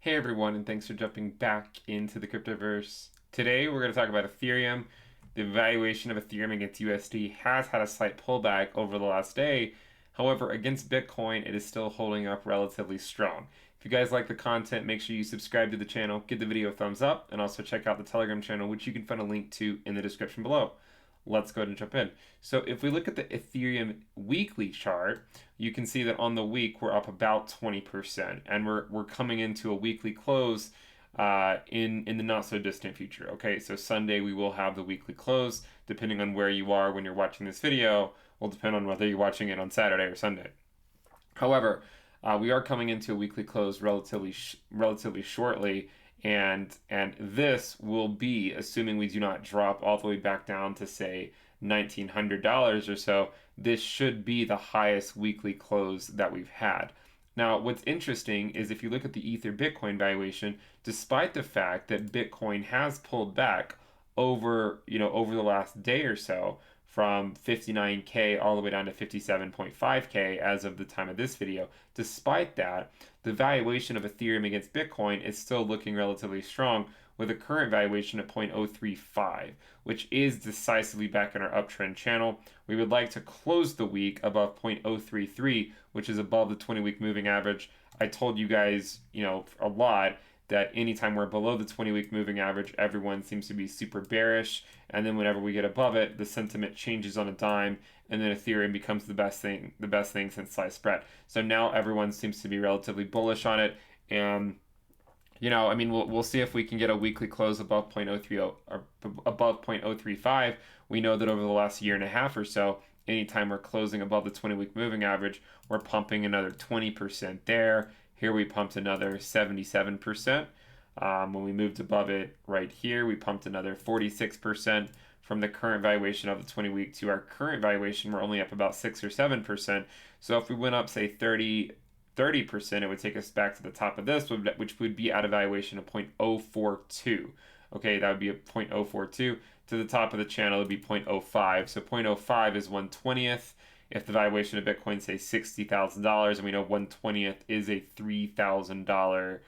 Hey everyone, and thanks for jumping back into the cryptoverse. Today we're going to talk about Ethereum. The valuation of Ethereum against USD has had a slight pullback over the last day. However, against Bitcoin, it is still holding up relatively strong. If you guys like the content, make sure you subscribe to the channel, give the video a thumbs up, and also check out the Telegram channel, which you can find a link to in the description below. Let's go ahead and jump in. So if we look at the Ethereum weekly chart, you can see that on the week we're up about 20%, and we're coming into a weekly close in the not so distant future. Okay, so Sunday we will have the weekly close. Depending on where you are when you're watching this video, will depend on whether you're watching it on Saturday or Sunday. However, we are coming into a weekly close relatively shortly, and this will be assuming we do not drop all the way back down to say $1,900 or so. This should be the highest weekly close that we've had. Now, what's interesting is if you look at the Ether Bitcoin valuation, despite the fact that Bitcoin has pulled back over the last day or so, from 59K all the way down to 57.5K as of the time of this video. Despite that, the valuation of Ethereum against Bitcoin is still looking relatively strong with a current valuation at 0.035, which is decisively back in our uptrend channel. We would like to close the week above 0.033, which is above the 20-week moving average. I told you guys, a lot that anytime we're below the 20-week moving average, everyone seems to be super bearish. And then whenever we get above it, the sentiment changes on a dime, and then Ethereum becomes the best thing since sliced bread. So now everyone seems to be relatively bullish on it. And we'll see if we can get a weekly close above 0.030 or above 0.035. We know that over the last year and a half or so, anytime we're closing above the 20-week moving average, we're pumping another 20% there. Here we pumped another 77%. When we moved above it right here, we pumped another 46% from the current valuation of the 20-week to our current valuation. We're only up about 6 or 7%. So if we went up, say 30%, it would take us back to the top of this, which would be at a valuation of 0.042. Okay, that would be a 0.042. To the top of the channel, it would be 0.05. So 0.05 is 1/20th. If the valuation of Bitcoin say $60,000, and we know 1/20th is a $3,000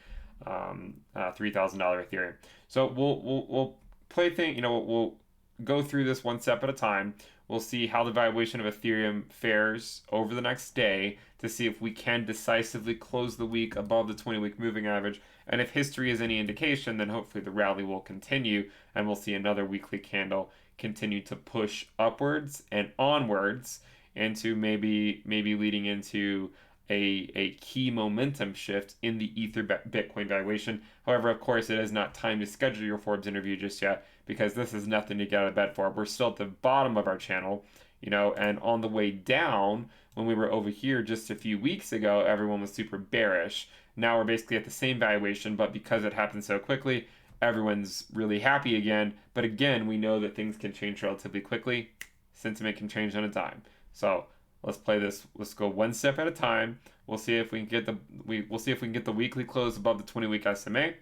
Ethereum. So we'll play we'll go through this one step at a time. We'll see how the valuation of Ethereum fares over the next day to see if we can decisively close the week above the 20-week moving average. And if history is any indication, then hopefully the rally will continue, and we'll see another weekly candle continue to push upwards and onwards into maybe leading into a key momentum shift in the Ether Bitcoin valuation. However, of course, it is not time to schedule your Forbes interview just yet, because this is nothing to get out of bed for. We're still at the bottom of our channel, and on the way down, when we were over here just a few weeks ago, everyone was super bearish. Now we're basically at the same valuation, but because it happened so quickly, everyone's really happy again. But again, we know that things can change relatively quickly. Sentiment can change on a dime. So let's play this. Let's go one step at a time. We'll see if we can get the weekly close above the 20-week SMA.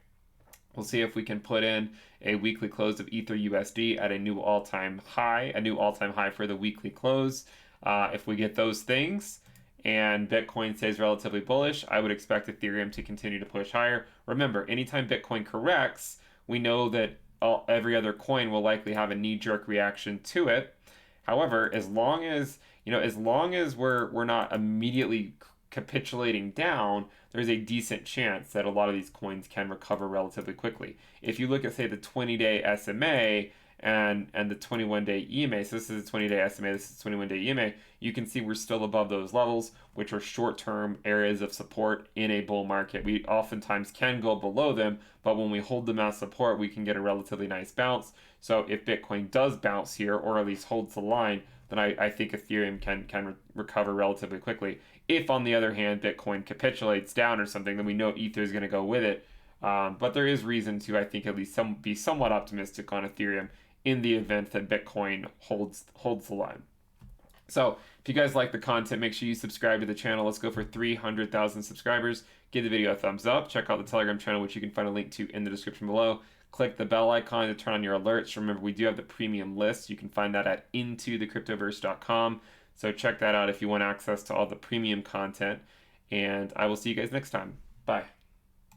We'll see if we can put in a weekly close of Ether USD at a new all-time high for the weekly close. If we get those things and Bitcoin stays relatively bullish, I would expect Ethereum to continue to push higher. Remember, anytime Bitcoin corrects, we know that every other coin will likely have a knee-jerk reaction to it. However, as long as we're not immediately capitulating down, there's a decent chance that a lot of these coins can recover relatively quickly. If you look at, say, the 20-day SMA and the 21-day EMA, so this is a 20-day SMA, this is 21-day EMA, you can see we're still above those levels, which are short-term areas of support in a bull market. We oftentimes can go below them, but when we hold them as support, we can get a relatively nice bounce. So if Bitcoin does bounce here, or at least holds the line, then I think Ethereum can recover relatively quickly. If, on the other hand, Bitcoin capitulates down or something, then we know Ether is going to go with it. But there is reason to, I think, at least be somewhat optimistic on Ethereum in the event that Bitcoin holds the line. So if you guys like the content, make sure you subscribe to the channel. Let's go for 300,000 subscribers. Give the video a thumbs up. Check out the Telegram channel, which you can find a link to in the description below. Click the bell icon to turn on your alerts. Remember, we do have the premium list. You can find that at intothecryptoverse.com. So check that out if you want access to all the premium content. And I will see you guys next time. Bye.